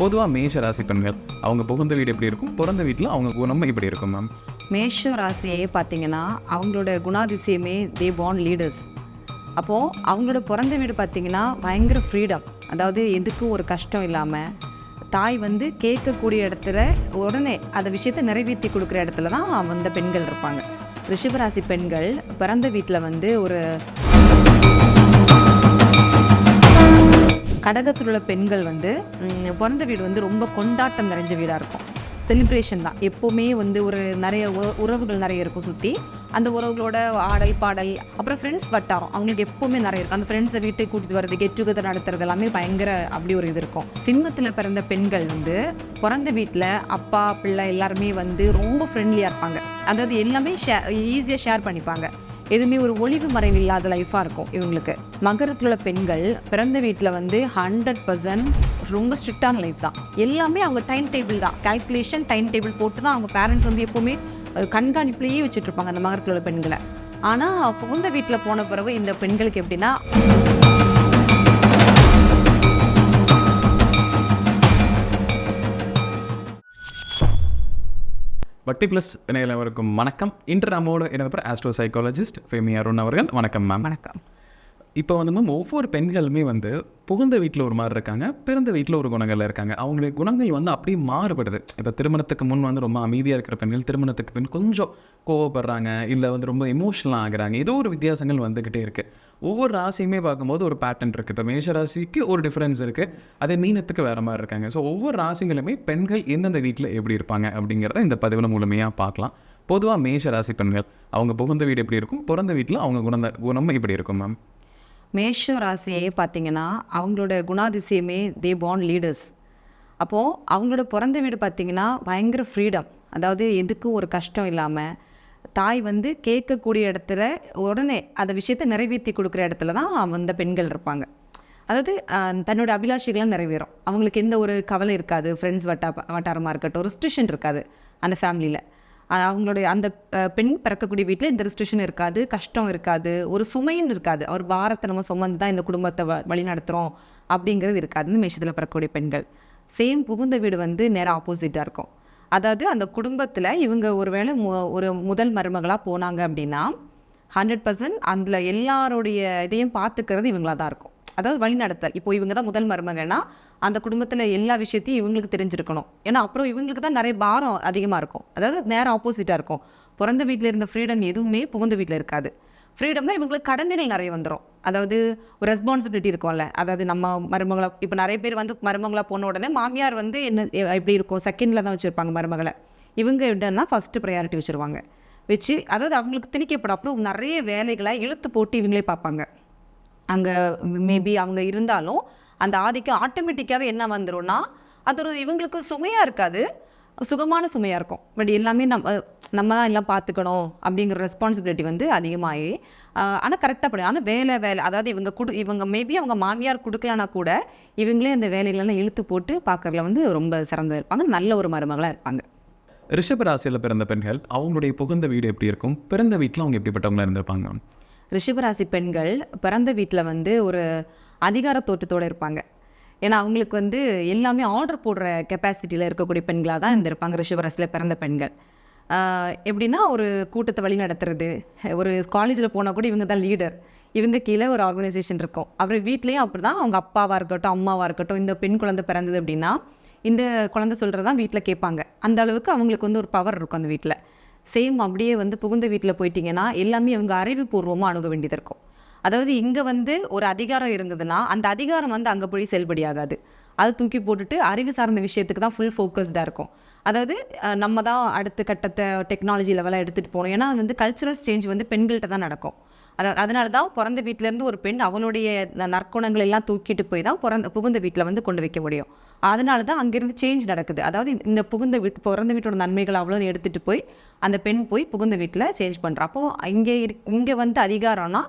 பொதுவாக மேஷ ராசி பெண்கள் அவங்க புகுந்த வீடு எப்படி இருக்கும், பிறந்த வீட்டில் அவங்க குணம் எப்படி இருக்கும் மேம்? மேஷ ராசியே பார்த்தீங்கன்னா அவங்களோட குணாதிசயமே தே பார்ன் லீடர்ஸ். அப்போது அவங்களோட பிறந்த வீடு பார்த்திங்கன்னா பயங்கர ஃப்ரீடம், அதாவது எதுக்கும் ஒரு கஷ்டம் இல்லாமல் தாய் வந்து கேட்கக்கூடிய இடத்துல உடனே அந்த விஷயத்தை நிறைவேற்றி கொடுக்குற இடத்துல தான் அந்த பெண்கள் இருப்பாங்க. ரிஷபராசி பெண்கள் பிறந்த வீட்டில் வந்து ஒரு கடகத்தில் உள்ள பெண்கள் வந்து பிறந்த வீடு வந்து ரொம்ப கொண்டாட்டம் நிறைஞ்ச வீடாக இருக்கும். செலிப்ரேஷன் தான் எப்போவுமே வந்து ஒரு நிறைய உறவுகள் நிறைய இருக்கும் சுற்றி. அந்த உறவுகளோட ஆடல் பாடல், அப்புறம் ஃப்ரெண்ட்ஸ் வட்டாரம் அவங்களுக்கு எப்போவுமே நிறைய இருக்கும். அந்த ஃப்ரெண்ட்ஸை வீட்டுக்கு கூட்டிகிட்டு வரது, கெட் டுகெதர் நடத்துறது எல்லாமே பயங்கர அப்படி ஒரு இது இருக்கும். சிம்மத்தில் பிறந்த பெண்கள் வந்து பிறந்த வீட்டில் அப்பா பிள்ளை எல்லாருமே வந்து ரொம்ப ஃப்ரெண்ட்லியாக இருப்பாங்க. அதாவது எல்லாமே ஈஸியாக ஷேர் பண்ணிப்பாங்க. எதுவுமே ஒரு ஒளிவு மறைவு இல்லாத லைஃபாக இருக்கும் இவங்களுக்கு. மகரத்தில் உள்ள பெண்கள் பிறந்த வீட்டில் வந்து 100% ரொம்ப ஸ்ட்ரிக்டான லைஃப் தான். எல்லாமே அவங்க டைம் டேபிள் தான், கால்குலேஷன் டைம் டேபிள் போட்டு தான் அவங்க பேரண்ட்ஸ் வந்து எப்போவுமே கண்காணிப்புலேயே வச்சுட்டு இருப்பாங்க அந்த மகரத்தில் உள்ள பெண்களை. ஆனால் புகுந்த வீட்டில் போன பிறகு இந்த பெண்களுக்கு எப்படின்னா பக்தி ப்ளஸ் இணையவருக்கும் வணக்கம். இன்று நம்மோடு இணைப்பர் ஆஸ்ட்ரோ சைக்காலஜிஸ்ட் ஃபெமி அருண் அவர்கள். வணக்கம் மேம். வணக்கம். இப்போ வந்து மேம், ஒவ்வொரு பெண்களுமே வந்து புகுந்த வீட்டில் ஒரு மாதிரி இருக்காங்க, பிறந்த வீட்டில் ஒரு குணங்களில் இருக்காங்க. அவங்களுடைய குணங்கள் வந்து அப்படியே மாறுபடுது. இப்போ திருமணத்துக்கு முன் வந்து ரொம்ப அமைதியாக இருக்கிற பெண்கள் திருமணத்துக்கு பின் கொஞ்சம் கோவப்படுறாங்க, இல்லை வந்து ரொம்ப எமோஷனலாக ஆகுறாங்க. ஏதோ ஒரு வித்தியாசங்கள் வந்துக்கிட்டே இருக்குது. ஒவ்வொரு ராசியுமே பார்க்கும்போது ஒரு பேட்டர்ன் இருக்குது. இப்போ மேஷ ராசிக்கு ஒரு டிஃப்ரென்ஸ் இருக்குது, அதே மீனத்துக்கு வேறு மாதிரி இருக்காங்க. ஸோ ஒவ்வொரு ராசிகளுமே பெண்கள் எந்தெந்த வீட்டில் எப்படி இருப்பாங்க அப்படிங்கிறத இந்த பதிவில் முழுமையாக பார்க்கலாம். பொதுவாக மேஷ ராசி பெண்கள் அவங்க புகுந்த வீடு எப்படி இருக்கும், பிறந்த வீட்டில் அவங்க குணம் எப்படி இருக்கும் மேம்? மேஷ ராசியே பார்த்தீங்கன்னா அவங்களோட குணாதிசயமே தே பார்ன் லீடர்ஸ். அப்போது அவங்களோட பிறந்த வீடு பார்த்திங்கன்னா பயங்கர ஃப்ரீடம், அதாவது எதுக்கும் ஒரு கஷ்டம் இல்லாமல் தாய் வந்து கேட்கக்கூடிய இடத்துல உடனே அந்த விஷயத்தை நிறைவேற்றி கொடுக்குற இடத்துல தான் அந்த பெண்கள் இருப்பாங்க. அதாவது தன்னோட அபிலாஷைகள்லாம் நிறைவேறும். அவங்களுக்கு எந்த ஒரு கவலை இருக்காது. ஃப்ரெண்ட்ஸ் வட்டாரமாக இருக்கட்டும், ரெஸ்ட்ரிக்ஷன் இருக்காது அந்த ஃபேமிலியில். அவங்களுடைய அந்த பெண் பிறக்கக்கூடிய வீட்டில் இந்த ரெஸ்ட்ரிக்ஷன் இருக்காது, கஷ்டம் இருக்காது, ஒரு சுமைன்னு இருக்காது. அவர் பாரத்தை நம்ம சுமந்து தான் இந்த குடும்பத்தை வழி நடத்துகிறோம் அப்படிங்கிறது இருக்காது இந்த மேஷத்தில் பிறக்கக்கூடிய பெண்கள். சேம் புகுந்த வீடு வந்து நேராக ஆப்போசிட்டாக இருக்கும். அதாவது அந்த குடும்பத்தில் இவங்க ஒருவேளை ஒரு முதல் மருமகளாக போனாங்க அப்படின்னா 100% அதில் எல்லாருடைய இதையும் பார்த்துக்கிறது இவங்களாக தான் இருக்கும். அதாவது வழிநடத்தல். இப்போ இவங்க தான் முதல் மருமகன்னா அந்த குடும்பத்தில் எல்லா விஷயத்தையும் இவங்களுக்கு தெரிஞ்சிருக்கணும். ஏன்னா அப்புறம் இவங்களுக்கு தான் நிறைய பாரம் அதிகமாக இருக்கும். அதாவது நேரம் ஆப்போசிட்டாக இருக்கும். பிறந்த வீட்டில் இருந்த ஃப்ரீடம் எதுவுமே புகுந்த வீட்டில் இருக்காது. ஃப்ரீடம்னா இவங்களுக்கு கடன்கள் நிறைய வந்துடும். அதாவது ஒரு ரெஸ்பான்சிபிலிட்டி இருக்கும்ல. அதாவது நம்ம மருமகளை இப்போ நிறைய பேர் வந்து மருமகளாக போன உடனே மாமியார் வந்து என்ன எப்படி இருக்கும், செகண்டில் தான் வச்சுருப்பாங்க மருமகளை. இவங்க என்னன்னா ஃபஸ்ட்டு ப்ரையாரிட்டி வச்சுருவாங்க. வச்சு அதாவது அவங்களுக்கு திணிக்கப்படும். அப்புறம் நிறைய வேலைகளை இழுத்து போட்டு இவங்களே பார்ப்பாங்க. அங்கே மேபி அவங்க இருந்தாலும் அந்த ஆதிக்கம் ஆட்டோமேட்டிக்காகவே என்ன வந்துடும்னா அது ஒரு இவங்களுக்கு சுமையாக இருக்காது, சுகமான சுமையாக இருக்கும். பட் எல்லாமே நம்ம தான் எல்லாம் பார்த்துக்கணும் அப்படிங்கிற ரெஸ்பான்சிபிலிட்டி வந்து அதிகமாகி ஆனால் கரெக்டாக பண்ணி. ஆனால் வேலை அதாவது இவங்க மேபி அவங்க மாமியார் கொடுக்கலனா கூட இவங்களே அந்த வேலைகளெல்லாம் இழுத்து போட்டு பார்க்கறதுல வந்து ரொம்ப சிறந்து இருப்பாங்க, நல்ல ஒரு மருமகளாக இருப்பாங்க. ரிஷபராசியில் பிறந்த பெண்கள் அவங்களுடைய புகுந்த வீடு எப்படி இருக்கும், பிறந்த வீட்டில் அவங்க எப்படிப்பட்டவங்களா இருந்திருப்பாங்க? ரிஷபராசி பெண்கள் பிறந்த வீட்டில் வந்து ஒரு அதிகார தோற்றத்தோடு இருப்பாங்க. ஏன்னா அவங்களுக்கு வந்து எல்லாமே ஆர்டர் போடுற கெப்பாசிட்டியில் இருக்கக்கூடிய பெண்களாக தான் இருந்திருப்பாங்க ரிஷபராசியில் பிறந்த பெண்கள். எப்படின்னா ஒரு கூட்டத்தை வழி நடத்துறது, ஒரு காலேஜில் போனால் கூட இவங்க தான் லீடர், இவங்க கீழே ஒரு ஆர்கனைசேஷன் இருக்கும். அப்புறம் வீட்லேயும் அப்படி தான் அவங்க அப்பாவாக இருக்கட்டும் அம்மாவாக இருக்கட்டும், இந்த பெண் குழந்தை பிறந்தது அப்படின்னா இந்த குழந்தை சொல்கிறது தான் வீட்டில் கேட்பாங்க. அந்த அளவுக்கு அவங்களுக்கு வந்து ஒரு பவர் இருக்கும் அந்த வீட்டில். சேம் அப்படியே வந்து புகுந்த வீட்டில் போயிட்டிங்கன்னா எல்லாமே அவங்க அறிவுபூர்வமாக அணுக வேண்டியது இருக்கும். அதாவது இங்கே வந்து ஒரு அதிகாரம் இருந்ததுன்னா அந்த அதிகாரம் வந்து அங்கே போய் செல்படியாகாது. அதை தூக்கி போட்டுட்டு அறிவு சார்ந்த விஷயத்துக்கு தான் ஃபுல் ஃபோக்கஸ்டாக இருக்கும். அதாவது நம்ம தான் அடுத்த கட்டத்தை டெக்னாலஜி லெவலாக எடுத்துகிட்டு போகணும். ஏன்னா வந்து கல்ச்சுரல் சேஞ்ச் வந்து பெண்கள்கிட்ட தான் நடக்கும். அதனால தான் பிறந்த வீட்டிலேருந்து ஒரு பெண் அவளுடைய நற்குணங்கள் எல்லாம் தூக்கிட்டு போய் தான் புகுந்த வீட்டில் வந்து கொண்டு வைக்க முடியும். அதனால தான் அங்கேருந்து சேஞ்ச் நடக்குது. அதாவது இந்த பிறந்த வீட்டோட நன்மைகள் அவ்வளோ எடுத்துகிட்டு போய் அந்த பெண் போய் புகுந்த வீட்டில் சேஞ்ச் பண்ணுறா. அப்போது இங்கே வந்து அதிகாரம்னா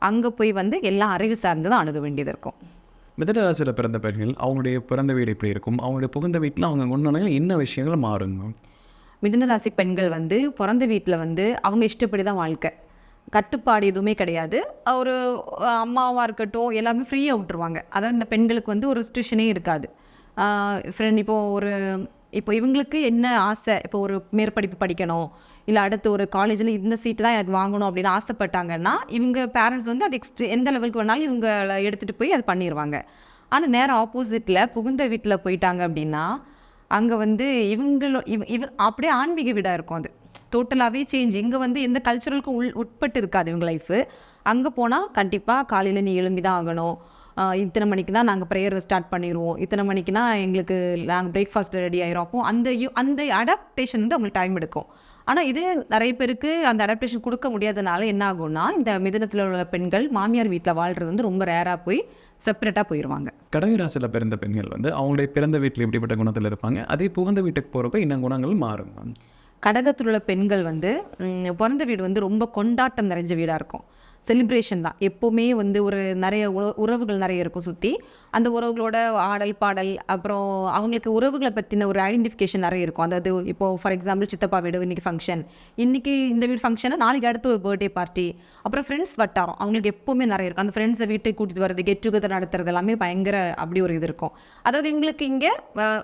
அங்கே போய் வந்து எல்லாம் அறிவு சார்ந்து தான் அணுக வேண்டியது இருக்கும். மிதுன ராசியில் பிறந்த பெண்கள் அவங்களுடைய பிறந்த வீடு எப்படி இருக்கும், அவங்களுடைய புகுந்த வீட்டில் அவங்க குணங்கள் என்ன விஷயங்கள் மாறுங்க? மிதுன ராசி பெண்கள் வந்து பிறந்த வீட்டில் வந்து அவங்க இஷ்டப்படி தான் வாழ்க்கை, கட்டுப்பாடு எதுவுமே கிடையாது. ஒரு அம்மாவாக இருக்கட்டும் எல்லாமே ஃப்ரீயாக விட்டுருவாங்க. அதாவது இந்த பெண்களுக்கு வந்து ஒரு ரெஸ்ட்ரிக்ஷனே இருக்காது. ஃப்ரெண்ட் இப்போ இவங்களுக்கு என்ன ஆசை, இப்போ ஒரு மேற்படிப்பு படிக்கணும், இல்லை அடுத்து ஒரு காலேஜில் இந்த சீட்டு தான் எனக்கு வாங்கணும் அப்படின்னு ஆசைப்பட்டாங்கன்னா இவங்க பேரண்ட்ஸ் வந்து அது எந்த லெவலுக்கு வேணாலும் இவங்களை எடுத்துகிட்டு போய் அது பண்ணிடுவாங்க. ஆனால் நேரம் ஆப்போசிட்டில் புகுந்த வீட்டில் போயிட்டாங்க அப்படின்னா அங்கே வந்து அப்படியே ஆன்மீக வீடாக இருக்கும். அது டோட்டலாகவே சேஞ்ச். இங்கே வந்து எந்த கல்ச்சுரலுக்கும் உட்பட்டு இருக்காது இவங்க லைஃபு. அங்கே போனால் கண்டிப்பாக காலையில் நீ எழும்பி தான் ஆகணும், இத்தனை மணிக்கு தான் நாங்கள் ப்ரேயர் ஸ்டார்ட் பண்ணிடுவோம், இத்தனை மணிக்குனா எங்களுக்கு நாங்கள் பிரேக்ஃபாஸ்ட் ரெடி ஆயிரும். அப்போ அந்த அடாப்டேஷன் வந்து அவங்களுக்கு டைம் எடுக்கும். ஆனால் இது நிறைய பேருக்கு அந்த அடாப்டேஷன் கொடுக்க முடியாதனால என்ன ஆகும்னா இந்த மிதுனத்தில் உள்ள பெண்கள் மாமியார் வீட்டில் வாழ்கிறது வந்து ரொம்ப ரேராக போய் செப்பரேட்டாக போயிடுவாங்க. கடக ராசியில் பிறந்த பெண்கள் வந்து அவங்களுடைய பிறந்த வீட்டில் எப்படிப்பட்ட குணத்தில் இருப்பாங்க, அதே புகுந்த வீட்டுக்கு போகிறப்ப இன்னும் குணங்கள் மாறும். கடகத்தில் உள்ள பெண்கள் வந்து பிறந்த வீடு வந்து ரொம்ப கொண்டாட்டம் நிறைஞ்ச வீடாக இருக்கும். செலிப்ரேஷன் தான் எப்போவுமே வந்து ஒரு நிறைய உறவுகள் நிறைய இருக்கும் சுற்றி. அந்த உறவுகளோட ஆடல் பாடல், அப்புறம் அவங்களுக்கு உறவுகளை பற்றின ஒரு ஐடென்டிஃபிகேஷன் நிறைய இருக்கும். அதாவது இப்போது ஃபார் எக்ஸாம்பிள் சித்தப்பா வீடு இன்றைக்கி ஃபங்க்ஷன், இன்றைக்கி இந்த வீடு ஃபங்க்ஷனை நாளைக்கு அடுத்து ஒரு பர்த்டே பார்ட்டி, அப்புறம் ஃப்ரெண்ட்ஸ் வட்டாரம் அவங்களுக்கு எப்போவுமே நிறைய இருக்கும். அந்த ஃப்ரெண்ட்ஸை வீட்டுக்கு கூட்டிகிட்டு வரது, கெட் டுகெதர் நடத்துறது எல்லாமே பயங்கர அப்படி ஒரு இது இருக்கும். அதாவது இவங்களுக்கு இங்கே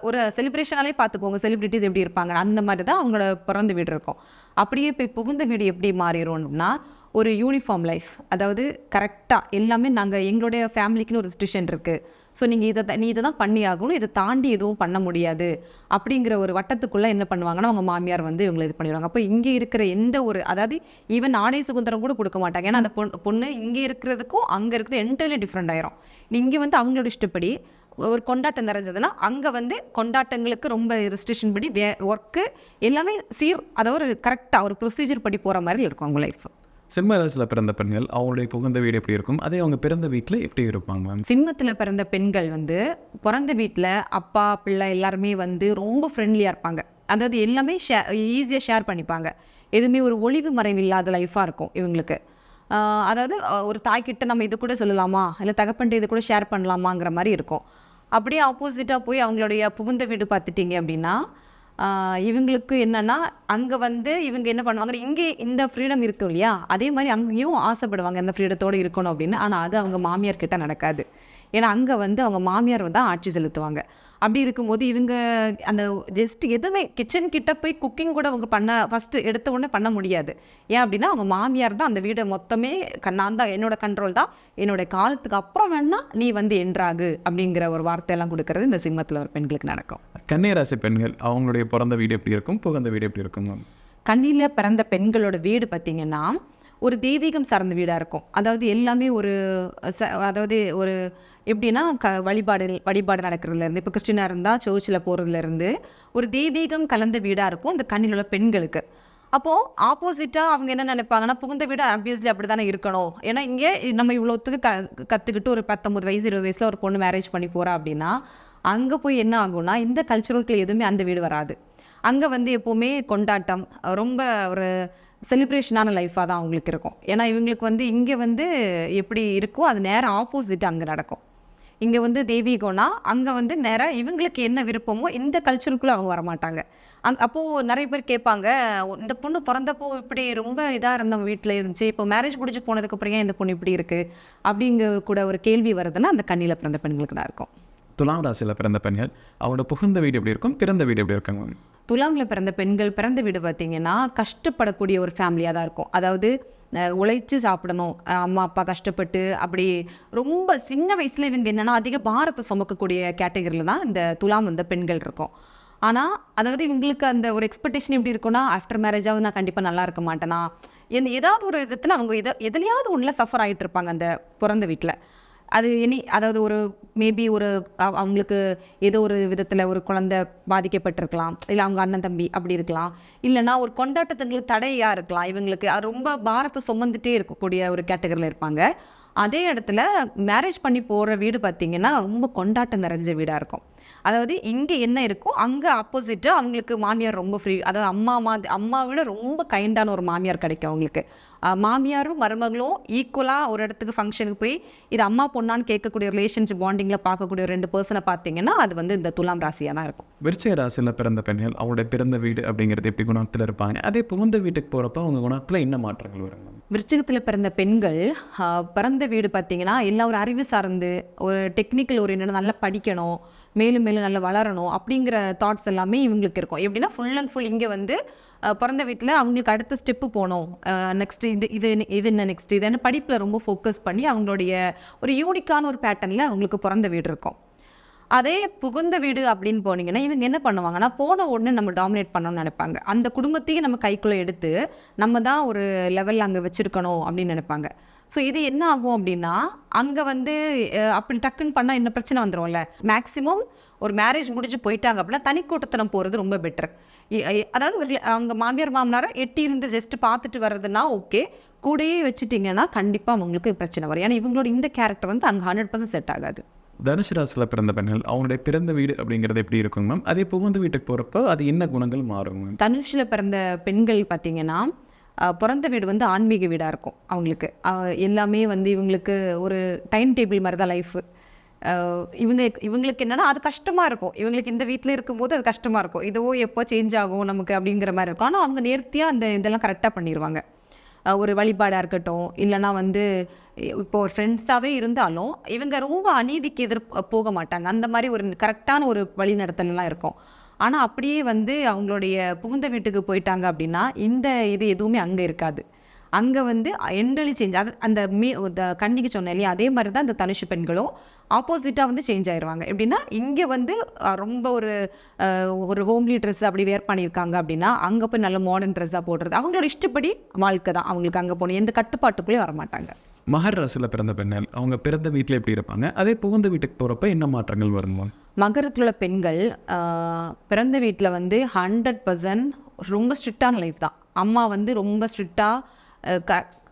ஒரு செலிப்ரேஷனாலே பார்த்துக்கோங்க செலிப்ரிட்டிஸ் எப்படி இருப்பாங்க, அந்த மாதிரி தான் அவங்களோட பிறந்த வீடு இருக்கும். அப்படியே போய் புகுந்த வீடு எப்படி மாறிடும்னா ஒரு யூனிஃபார்ம் லைஃப். அதாவது கரெக்டாக எல்லாமே நாங்கள் எங்களுடைய ஃபேமிலிக்குன்னு ஒரு ரெஸ்ட்ரிக்ஷன் இருக்குது, ஸோ நீங்கள் நீ இதை தான் பண்ணி ஆகணும், இதை தாண்டி எதுவும் பண்ண முடியாது அப்படிங்கிற ஒரு வட்டத்துக்குள்ளே என்ன பண்ணுவாங்கன்னா அவங்க மாமியார் வந்து இவங்களை இது பண்ணிடுவாங்க. அப்போ இங்கே இருக்கிற எந்த ஒரு அதாவது ஈவன் ஆடை சுதந்திரம் கூட கொடுக்க மாட்டாங்க. ஏன்னா அந்த பொண்ணு இங்கே இருக்கிறதுக்கும் அங்கே இருக்கிறது என்டையர்லி டிஃப்ரெண்ட் ஆயிரும். இங்கே வந்து அவங்களோட இஷ்டப்படி ஒரு கொண்டாட்டம் நிறைஞ்சதுன்னா அங்கே வந்து கொண்டாட்டங்களுக்கு ரொம்ப ரெஸ்ட்ரிக்ஷன் படி ஒர்க்கு எல்லாமே அதாவது ஒரு கரெக்டாக ஒரு ப்ரொசீஜர் படி போகிற மாதிரி இருக்கும் அவங்க லைஃப். சிம்ம ராசியில் பிறந்த பெண்கள் அவங்களுடைய புகுந்த வீடு எப்படி இருக்கும், அதே அவங்க பிறந்த வீட்டில் எப்படி இருப்பாங்க? சிம்மத்தில் பிறந்த பெண்கள் வந்து பிறந்த வீட்டில் அப்பா பிள்ளை எல்லாருமே வந்து ரொம்ப ஃப்ரெண்ட்லியாக இருப்பாங்க. அதாவது எல்லாமே ஈஸியாக ஷேர் பண்ணிப்பாங்க. எதுவுமே ஒரு ஒளிவு மறைவு இல்லாத லைஃபாக இருக்கும் இவங்களுக்கு. அதாவது ஒரு தாய்கிட்ட நம்ம இது கூட சொல்லலாமா, இல்லை தகப்பன்ட்டு இது கூட ஷேர் பண்ணலாமாங்கிற மாதிரி இருக்கும். அப்படியே ஆப்போசிட்டாக போய் அவங்களுடைய புகுந்த வீடு பார்த்துட்டிங்க அப்படின்னா இவங்களுக்கு என்னென்னா அங்கே வந்து இவங்க என்ன பண்ணுவாங்க, இங்கே இந்த ஃப்ரீடம் இருக்கும் இல்லையா, அதே மாதிரி அங்கேயும் ஆசைப்படுவாங்க அந்த ஃப்ரீடத்தோடு இருக்கணும் அப்படின்னு. ஆனால் அது அவங்க மாமியார் கிட்ட நடக்காது. ஏன்னா அங்கே வந்து அவங்க மாமியார் தான் ஆட்சி செலுத்துவாங்க. அப்படி இருக்கும்போது இவங்க அந்த ஜஸ்ட் எதுவுமே கிச்சன் கிட்ட போய் குக்கிங் கூட அவங்க ஃபஸ்ட்டு எடுத்த உடனே பண்ண முடியாது. ஏன் அப்படின்னா அவங்க மாமியார் தான் அந்த வீடை மொத்தமே நான் தான், என்னோட கண்ட்ரோல் தான், என்னோட காலத்துக்கு அப்புறம் வேணா நீ வந்து என்றாகு அப்படிங்கிற ஒரு வார்த்தையெல்லாம் கொடுக்கறது இந்த சிம்மத்தில் ஒரு பெண்களுக்கு நடக்கும். கன்னிராசி பெண்கள் அவங்களுடைய பிறந்த வீடு எப்படி இருக்கும், புகுந்த வீடு எப்படி இருக்கும்? கன்னியில் பிறந்த பெண்களோட வீடு பார்த்திங்கன்னா ஒரு தெய்வீகம் சார்ந்த வீடாக இருக்கும். அதாவது எல்லாமே அதாவது ஒரு எப்படின்னா வழிபாடு நடக்கிறதுலேருந்து, இப்போ கிறிஸ்டினாக இருந்தால் சர்ச்சில் போகிறதுலேருந்து ஒரு தெய்வீகம் கலந்த வீடாக இருக்கும் இந்த கன்னியில் உள்ள பெண்களுக்கு. அப்போது ஆப்போசிட்டாக அவங்க என்ன நினைப்பாங்கன்னா புகுந்த வீடு ஆப்வியஸ்லி அப்படி தானே இருக்கணும். ஏன்னா இங்கே நம்ம இவ்வளோத்துக்கு கற்றுக்கிட்டு ஒரு 19 வயசு 20 வயசில் ஒரு பொண்ணு மேரேஜ் பண்ணி போகிறா அப்படின்னா அங்கே போய் என்ன ஆகும்னா இந்த கல்ச்சுரலுக்குள்ள எதுவுமே அந்த வீடு வராது. அங்கே வந்து எப்போவுமே கொண்டாட்டம், ரொம்ப ஒரு செலிப்ரேஷனான லைஃபாக தான் அவங்களுக்கு இருக்கும். ஏன்னா இவங்களுக்கு வந்து இங்கே வந்து எப்படி இருக்கோ அது நேராக ஆப்போசிட் அங்கே நடக்கும். இங்கே வந்து தெய்வீகம்னா அங்கே வந்து நேராக இவங்களுக்கு என்ன விருப்பமோ இந்த கல்ச்சருக்குள்ளே அவங்க வரமாட்டாங்க. அப்போது நிறைய பேர் கேட்பாங்க, இந்த பொண்ணு பிறந்தப்போ இப்படி ரொம்ப இதாக இருந்த வீட்டில் இருந்துச்சு, இப்போ மேரேஜ் முடிஞ்சு போனதுக்கப்புறம் ஏன் இந்த பொண்ணு இப்படி இருக்குது அப்படிங்கிற கூட ஒரு கேள்வி வருதுன்னா அந்த கன்னியில் பிறந்த பெண்களுக்கு தான் இருக்கும். துலாம் ராசியில் பிறந்த பெண்கள் அவங்களோட புகுந்த வீடு எப்படி இருக்கும், பிறந்த வீடு எப்படி இருக்காங்க? துலாமில் பிறந்த பெண்கள் பிறந்த வீடு பார்த்திங்கன்னா கஷ்டப்படக்கூடிய ஒரு ஃபேமிலியாக தான் இருக்கும். அதாவது உழைச்சி சாப்பிடணும், அம்மா அப்பா கஷ்டப்பட்டு அப்படி ரொம்ப சின்ன வயசில் இவங்க என்னென்னா அதிக பாரத்தை சுமக்கக்கூடிய கேட்டகரியில் தான் இந்த துலாம் வந்த பெண்கள் இருக்கும். ஆனால் அதாவது இவங்களுக்கு அந்த ஒரு எக்ஸ்பெக்டேஷன் எப்படி இருக்குன்னா ஆஃப்டர் மேரேஜாவது நான் கண்டிப்பாக நல்லா இருக்க மாட்டேனா, ஏதாவது ஒரு விதத்தில் அவங்க எதுலையாவது ஒன்றில் சஃபர் ஆகிட்டு இருப்பாங்க அந்த பிறந்த வீட்டில். அது அதாவது ஒரு மேபி ஒரு அவங்களுக்கு ஏதோ ஒரு விதத்தில் ஒரு குழந்தை பாதிக்கப்பட்டிருக்கலாம், இல்லை அவங்க அண்ணன் தம்பி அப்படி இருக்கலாம், இல்லைனா ஒரு கொண்டாட்டத்துங்களுக்கு தடையாக இருக்கலாம். இவங்களுக்கு ரொம்ப பாரத்தை சுமந்துட்டே இருக்கக்கூடிய ஒரு கேட்டகரியில் இருப்பாங்க. அதே இடத்துல மேரேஜ் பண்ணி போகிற வீடு பார்த்திங்கன்னா ரொம்ப கொண்டாட்டம் நிறைஞ்ச வீடாக இருக்கும். அதாவது இங்கே என்ன இருக்கோ அங்கே ஆப்போசிட்டாக அவங்களுக்கு மாமியார் ரொம்ப ஃப்ரீ, அதாவது அம்மா விட ரொம்ப கைண்டான ஒரு மாமியார் கிடைக்கும் அவங்களுக்கு. மாமியாரும் மருமகளும் ஈக்குவலாக ஒரு இடத்துக்கு ஃபங்க்ஷனுக்கு போய் இது அம்மா பொண்ணான்னு கேட்கக்கூடிய ரிலேஷன்ஷிப் பாண்டிங்கில் பார்க்கக்கூடிய 2 பர்சனை பார்த்தீங்கன்னா அது வந்து இந்த துலாம் ராசியாக தான் இருக்கும். விருச்சிக ராசியில் பிறந்த பெண்கள் அவங்களுடைய பிறந்த வீடு அப்படிங்கிறது எப்படி குணத்தில் இருப்பாங்க, அதே புகுந்த வீட்டுக்கு போகிறப்ப அவங்க குணத்தில் என்ன மாற்றங்கள் வரும்? விருச்சிகத்தில் பிறந்த பெண்கள் பிறந்த வீடு பார்த்திங்கன்னா எல்லாம் ஒரு அறிவு சார்ந்து ஒரு டெக்னிக்கல் ஓரியன்ட், நல்லா படிக்கணும், மேலும் மேலும் நல்லா வளரணும் அப்படிங்கிற தாட்ஸ் எல்லாமே இவங்களுக்கு இருக்கும். எப்படின்னா ஃபுல் அண்ட் ஃபுல் இங்கே வந்து பிறந்த வீட்டில் அவங்களுக்கு அடுத்த ஸ்டெப்பு போகணும், நெக்ஸ்ட்டு இது என்ன நெக்ஸ்ட் இது என்ன படிப்பில் ரொம்ப ஃபோக்கஸ் பண்ணி அவங்களுடைய ஒரு யூனிக்கான ஒரு பேட்டர்னில் அவங்களுக்கு பிறந்த வீடு இருக்கும். அதே புகுந்த வீடு அப்படின்னு போனீங்கன்னா இவங்க என்ன பண்ணுவாங்கன்னா போன உடனே நம்ம டாமினேட் பண்ணணும்னு நினைப்பாங்க. அந்த குடும்பத்தையும் நம்ம கைக்குள்ளே எடுத்து நம்ம தான் ஒரு லெவலில் அங்கே வச்சுருக்கணும் அப்படின்னு நினைப்பாங்க. ஸோ இது என்ன ஆகும் அப்படின்னா அங்கே வந்து அப்படி டக்குன்னு பண்ணால் என்ன பிரச்சனை வந்துடும்ல. மேக்ஸிமம் ஒரு மேரேஜ் முடிஞ்சு போயிட்டாங்க அப்படின்னா தனி கூட்டத்தனம் போகிறது ரொம்ப பெட்டர். அதாவது அவங்க மாமியார் மாமனாரை எட்டி இருந்து ஜஸ்ட் பார்த்துட்டு வர்றதுன்னா ஓகே, கூடயே வச்சுட்டிங்கன்னா கண்டிப்பாக அவங்களுக்கு பிரச்சனை வரும். ஏன்னா இவங்களோட இந்த கேரக்டர் வந்து அங்கே 100% செட் ஆகாது. தனுசு ராசியில் பிறந்த பெண்கள் அவங்களுடைய பிறந்த வீடு அப்படிங்கிறது எப்படி இருக்குங்க மேம்? அதே புகுந்த வீட்டுக்கு போகிறப்போ அது என்ன குணங்கள் மாறும் மேம்? தனுஷில் பிறந்த பெண்கள் பார்த்திங்கன்னா பிறந்த வீடு வந்து ஆன்மீக வீடாக இருக்கும் அவங்களுக்கு. எல்லாமே வந்து இவங்களுக்கு ஒரு டைம் டேபிள் மாதிரி தான் லைஃபு. இவங்களுக்கு என்னென்னா அது கஷ்டமாக இருக்கும். இவங்களுக்கு இந்த வீட்டில் இருக்கும்போது அது கஷ்டமாக இருக்கும். இதுவோ எப்போ சேஞ்ச் ஆகும் நமக்கு அப்படிங்கிற மாதிரி இருக்கும். ஆனால் அவங்க நேர்த்தியாக அந்த இதெல்லாம் கரெக்டாக பண்ணிடுவாங்க. ஒரு வழிபாடாக இருக்கட்டும், இல்லைனா வந்து இப்போ ஒரு ஃப்ரெண்ட்ஸாகவே இருந்தாலும் இவங்க ரொம்ப அநீதிக்கு போக மாட்டாங்க. அந்த மாதிரி ஒரு கரெக்டான ஒரு வழி நடத்தலாம் இருக்கும். ஆனால் அப்படியே வந்து அவங்களுடைய புகுந்த வீட்டுக்கு போயிட்டாங்க அப்படின்னா இந்த இது எதுவுமே அங்கே இருக்காது. அங்கே வந்து என்டலி சேஞ்ச். அது அந்த கண்ணிக்கு சொன்னேன் இல்லையா, அதே மாதிரி தான் இந்த தனுஷு பெண்களும் ஆப்போசிட்டாக வந்து சேஞ்ச் ஆயிடுவாங்க. எப்படின்னா இங்கே வந்து ரொம்ப ஒரு ஹோம்லி ட்ரெஸ் அப்படி வேர் பண்ணியிருக்காங்க அப்படின்னா அங்கே போய் நல்ல மாடர்ன் ட்ரெஸ்ஸாக போடுறது அவங்களோட இஷ்டப்படி வாழ்க்கை தான். அவங்களுக்கு அங்கே போகணும், எந்த கட்டுப்பாட்டுக்குள்ளேயும் வரமாட்டாங்க. மகர ராசியில் பிறந்த பெண்கள் அவங்க பிறந்த வீட்டில் எப்படி இருப்பாங்க? அதே புகுந்த வீட்டுக்கு போகிறப்ப என்ன மாற்றங்கள் வருமா? மகரத்தில் உள்ள பெண்கள் பிறந்த வீட்டில் வந்து 100% ரொம்ப ஸ்ட்ரிக்டான லைஃப் தான். அம்மா வந்து ரொம்ப ஸ்ட்ரிக்டாக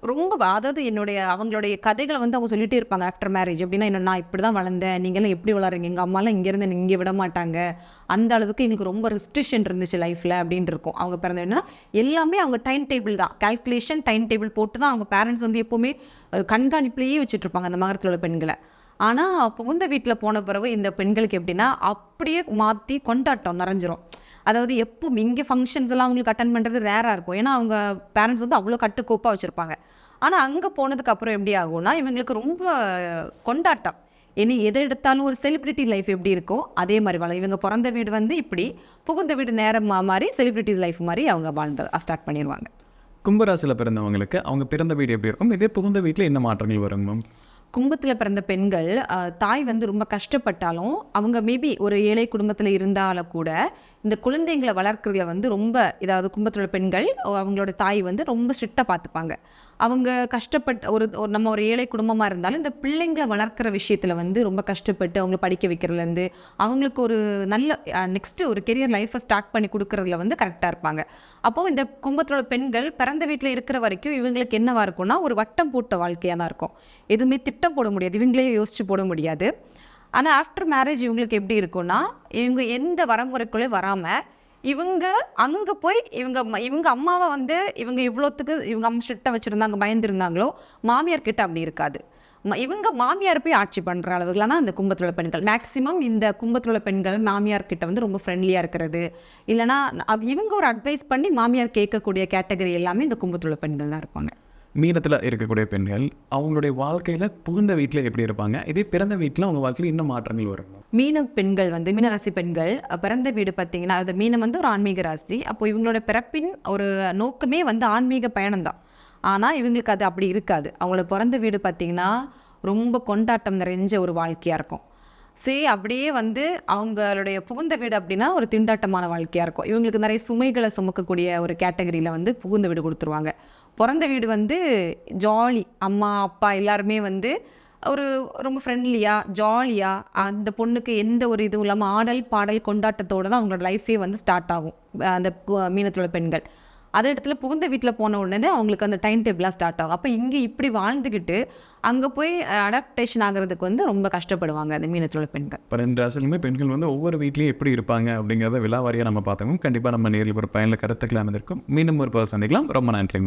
ரொம்ப அதாவது அவங்களுடைய கதைகளை வந்து அவங்க சொல்லிகிட்டே இருப்பாங்க ஆஃப்டர் மேரேஜ். எப்படின்னா நான் இப்படி தான் வளர்ந்தேன், நீங்கள்லாம் எப்படி வளர்றீங்க, எங்கள் அம்மாலாம் இங்கேருந்து இங்கே விட மாட்டாங்க, அந்த அளவுக்கு எனக்கு ரொம்ப ரெஸ்ட்ரிக்ஷன் இருந்துச்சு லைஃப்பில் அப்படின்னு இருக்கும். அவங்க பிறந்ததுன்னா எல்லாமே அவங்க டைம் டேபிள் தான், கால்குலேஷன் டைம் டேபிள் போட்டு தான் அவங்க பேரண்ட்ஸ் வந்து எப்போவுமே கண்காணிப்புலேயே வச்சுட்ருப்பாங்க அந்த மகரத்தில் உள்ள பெண்களை. ஆனால் புகுந்த வீட்டில் போன பிறகு இந்த பெண்களுக்கு எப்படின்னா அப்படியே மாற்றி கொண்டாட்டம் நிறைஞ்சிரும். அதாவது எப்போ இங்கே ஃபங்க்ஷன்ஸ் எல்லாம் அவங்களுக்கு அட்டன் பண்ணுறது ரேராக இருக்கும். ஏன்னா அவங்க பேரண்ட்ஸ் வந்து அவ்வளோ கட்டுக்கோப்பாக வச்சுருப்பாங்க. ஆனால் அங்கே போனதுக்கப்புறம் எப்படி ஆகும்னா இவங்களுக்கு ரொம்ப கொண்டாட்டம். இனி எதை எடுத்தாலும் ஒரு செலிப்ரிட்டி லைஃப் எப்படி இருக்கோ அதே மாதிரி இவங்க பிறந்த வீடு வந்து இப்படி, புகுந்த வீடு நேரம் மாதிரி செலிப்ரிட்டிஸ் லைஃப் மாதிரி அவங்க வாழ்ந்து ஸ்டார்ட் பண்ணிடுவாங்க. கும்பராசியில் பிறந்தவங்களுக்கு அவங்க பிறந்த வீடு எப்படி இருக்கும்? இதே புகுந்த வீட்டில் என்ன மாற்றங்கள் வரும் மேம்? கும்பத்தில் பிறந்த பெண்கள் தாய் வந்து ரொம்ப கஷ்டப்பட்டாலும் அவங்க மேபி ஒரு ஏழை குடும்பத்தில் இருந்தாலும் கூட இந்த குழந்தைங்களை வளர்க்குறதுல வந்து ரொம்ப கும்பத்தில் பெண்கள் அவங்களோட தாய் வந்து ரொம்ப ஸ்ட்ரிக்டாக பார்த்துப்பாங்க. அவங்க கஷ்டப்பட்டு நம்ம ஒரு ஏழை குடும்பமாக இருந்தாலும் இந்த பிள்ளைங்களை வளர்க்குற விஷயத்தில் வந்து ரொம்ப கஷ்டப்பட்டு அவங்கள படிக்க வைக்கிறதுலேருந்து அவங்களுக்கு ஒரு நல்ல நெக்ஸ்ட்டு ஒரு கெரியர் லைஃப்பை ஸ்டார்ட் பண்ணி கொடுக்குறதுல வந்து கரெக்டாக இருப்பாங்க. அப்போது இந்த கும்பத்தோட பெண்கள் பிறந்த வீட்டில் இருக்கிற வரைக்கும் இவங்களுக்கு என்னவாக இருக்கும்னா ஒரு வட்டம் போட்ட வாழ்க்கையாக தான் இருக்கும். எதுவுமே திட்டம் போட முடியாது, இவங்களே யோசித்து போட முடியாது. ஆனால் ஆஃப்டர் மேரேஜ் இவங்களுக்கு எப்படி இருக்கும்னா இவங்க எந்த வரமுறைக்குள்ளே வராமல் இவங்க அங்கே போய் இவங்க அம்மாவை வந்து இவங்க இவ்வளோத்துக்கு இவங்க அம்மா ஸ்ட்ரிக்டாக வச்சுருந்தாங்க, பயந்துருந்தாங்களோ மாமியார் கிட்ட அப்படி இருக்காது. இவங்க மாமியார் போய் ஆட்சி பண்ணுற அளவுக்குலாம் தான் இந்த கும்பத்தில் உள்ள பெண்கள். மேக்ஸிமம் இந்த கும்பத்தில் உள்ள பெண்கள் மாமியார் கிட்ட வந்து ரொம்ப ஃப்ரெண்ட்லியாக இருக்கிறது, இல்லைனா இவங்க ஒரு அட்வைஸ் பண்ணி மாமியார் கேட்கக்கூடிய கேட்டகரி எல்லாமே இந்த கும்பத்தில் உள்ள பெண்கள் தான் இருப்பாங்க. மீனத்தில் இருக்கக்கூடிய பெண்கள் அவங்களுடைய வாழ்க்கையில் புகுந்த வீட்டில் எப்படி இருப்பாங்க? இதே பிறந்த வீட்டில் அவங்க வாழ்க்கையில் இன்னும் மாற்றங்கள் வரும்? மீன பெண்கள் வந்து மீனராசி பெண்கள் பிறந்த வீடு பார்த்திங்கன்னா அது மீனம் வந்து ஒரு ஆன்மீக ராசி. அப்போது இவங்களோட பிறப்பின் ஒரு நோக்கமே வந்து ஆன்மீக பயணம்தான். ஆனால் இவங்களுக்கு அது அப்படி இருக்காது. அவங்களோட பிறந்த வீடு பார்த்திங்கன்னா ரொம்ப கொண்டாட்டம் நிறைஞ்ச ஒரு வாழ்க்கையாக இருக்கும். அப்படியே வந்து அவங்களுடைய புகுந்த வீடு அப்படின்னா ஒரு திண்டாட்டமான வாழ்க்கையாக இருக்கும். இவங்களுக்கு நிறைய சுமைகளை சுமக்கக்கூடிய ஒரு கேட்டகரியில் வந்து புகுந்த வீடு கொடுத்துருவாங்க. பிறந்த வீடு வந்து ஜாலி, அம்மா அப்பா எல்லாருமே வந்து ஒரு ரொம்ப ஃப்ரெண்ட்லியாக ஜாலியாக அந்த பொண்ணுக்கு எந்த ஒரு இதுவும் இல்லாமல் ஆடல் பாடல் கொண்டாட்டத்தோடு தான் அவங்களோட லைஃபே வந்து ஸ்டார்ட் ஆகும். அந்த மீனத்தோட பெண்கள் அதே இடத்துல புகுந்த வீட்டில் போன உடனே அவங்களுக்கு அந்த டைம் டேபிளாக ஸ்டார்ட் ஆகும். அப்போ இங்கே இப்படி வாழ்ந்துக்கிட்டு அங்கே போய் அடாப்டேஷன் ஆகிறதுக்கு வந்து ரொம்ப கஷ்டப்படுவாங்க அந்த மீனத்தோட பெண்கள். இப்போ 2 ராசிலுமே பெண்கள் வந்து ஒவ்வொரு வீட்லேயும் எப்படி இருப்பாங்க அப்படிங்கிறத விலாவாரியாக நம்ம பார்த்தோம். கண்டிப்பாக நம்ம நேரில் ஒரு பயனில் கருத்துக்கள் அமைந்திருக்கும். மீண்டும் ஒரு சந்திக்கலாம். ரொம்ப நன்றி.